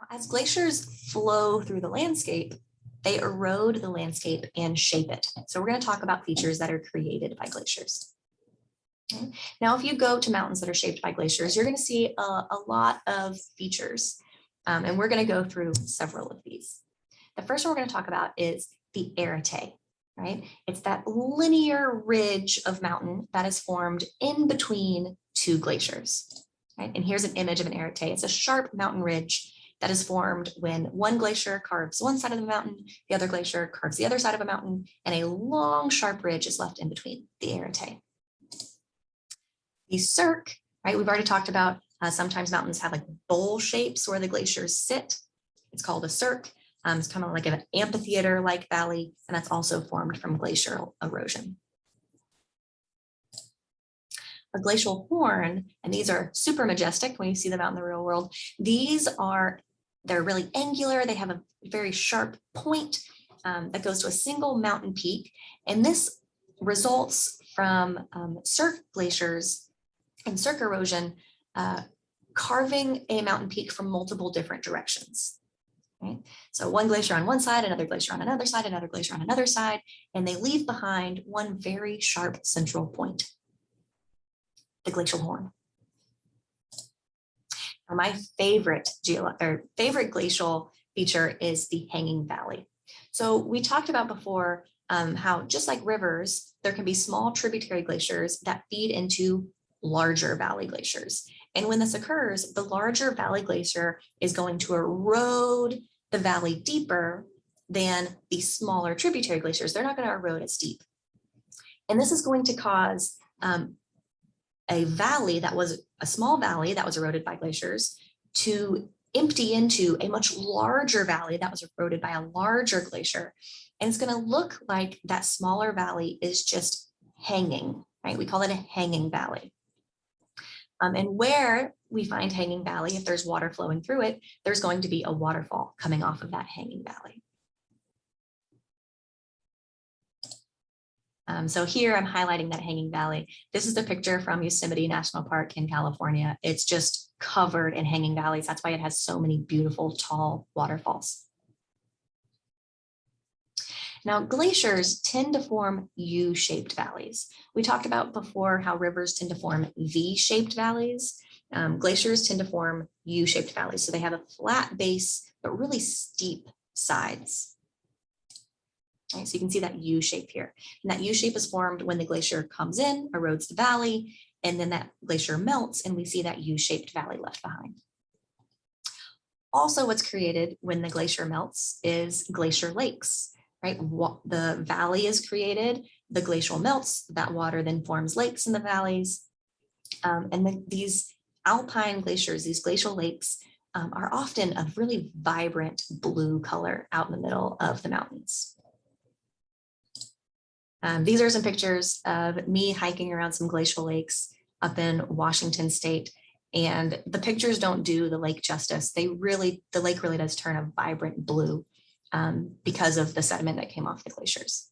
As glaciers flow through the landscape, they erode the landscape and shape it. So we're going to talk about features that are created by glaciers. Okay. Now, if you go to mountains that are shaped by glaciers, you're going to see a lot of features, and we're going to go through several of these. The first one we're going to talk about is the Aerete, right? It's that linear ridge of mountain that is formed in between two glaciers, right? And here's an image of an Aerete. It's a sharp mountain ridge that is formed when one glacier carves one side of the mountain, the other glacier carves the other side of a mountain, and a long, sharp ridge is left in between, the Aerete. The Cirque, right, we've already talked about sometimes mountains have like bowl shapes where the glaciers sit. It's called a Cirque. It's kind of like an amphitheater-like valley, and that's also formed from glacial erosion. A glacial horn, and these are super majestic when you see them out in the real world. They're really angular. They have a very sharp point that goes to a single mountain peak. And this results from Cirque glaciers and Cirque erosion carving a mountain peak from multiple different directions. Right? So one glacier on one side, another glacier on another side, another glacier on another side, and they leave behind one very sharp central point, the glacial horn. Now, my favorite glacial feature is the hanging valley. So we talked about before how just like rivers, there can be small tributary glaciers that feed into larger valley glaciers. And when this occurs, the larger valley glacier is going to erode the valley deeper than the smaller tributary glaciers. They're not going to erode as deep. And this is going to cause a valley that was a small valley that was eroded by glaciers to empty into a much larger valley that was eroded by a larger glacier. And it's going to look like that smaller valley is just hanging, right? We call it a hanging valley. And where we find hanging valley, if there's water flowing through it, there's going to be a waterfall coming off of that hanging valley. So here I'm highlighting that hanging valley. This is the picture from Yosemite National Park in California. It's just covered in hanging valleys. That's why it has so many beautiful, tall waterfalls. Now, glaciers tend to form U-shaped valleys. We talked about before how rivers tend to form V-shaped valleys. Glaciers tend to form U-shaped valleys. So they have a flat base, but really steep sides. Right, so you can see that U shape here. And that U shape is formed when the glacier comes in, erodes the valley, and then that glacier melts, and we see that U-shaped valley left behind. Also, what's created when the glacier melts is glacier lakes, right? The valley is created, the glacial melts, that water then forms lakes in the valleys. These alpine glaciers, these glacial lakes, are often a really vibrant blue color out in the middle of the mountains. These are some pictures of me hiking around some glacial lakes up in Washington State, and the pictures don't do the lake justice. The lake really does turn a vibrant blue because of the sediment that came off the glaciers.